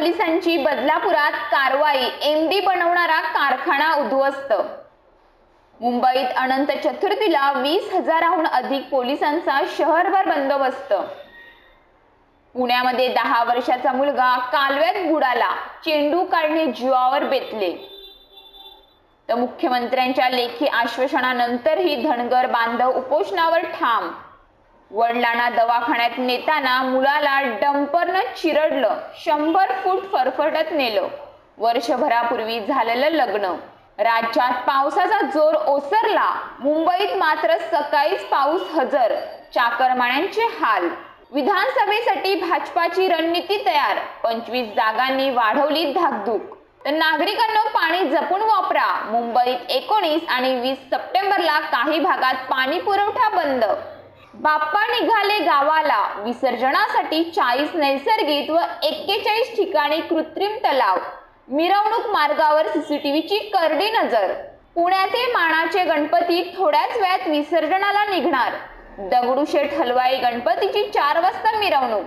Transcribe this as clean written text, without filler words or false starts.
पोलिसांची बदलापुरात कारवाई, एमडी बनवणारा कारखाना उद्ध्वस्त। मुंबईत अनंत चतुर्थीला 20,000हून अधिक पोलिसांचा शहरभर बंदोबस्त। पुण्यामध्ये 10 वर्षाचा मुलगा कालव्यात बुडाला, चेंडू काढणे जीवावर बेतले। तर मुख्यमंत्र्यांच्या लेखी आश्वासनानंतरही धनगर बांधव उपोषणावर ठाम। वडिलांना दवाखान्यात नेताना मुलाला डंपरनं चिरडलं, 100 फूट फरफटत नेलं। वर्षभरापूर्वी झालेलं लग्न। राज्यात पावसाचा जोर ओसरला, मुंबईत मात्र सकाळीच पाऊस हजर, चाकरमान्यांचे हाल। विधानसभेसाठी भाजपाची रणनीती तयार, 25 जागांनी वाढवली धाकधूक। तर नागरिकांना पाणी जपून वापरा, मुंबईत 19 आणि 20 सप्टेंबरला काही भागात पाणी पुरवठा बंद। बाप्पा निघाले गावाला, विसर्जनासाठी 40 नैसर्गिक व 41 ठिकाणी कृत्रिम तलाव। मिरवणूक मार्गावर सीसीटीव्हीची करडी नजर। पुण्यातील मानाचे गणपती थोड्याच वेळात विसर्जनाला निघणार। दगडूशेठ हलवाई गणपतीची 4 वाजता मिरवणूक।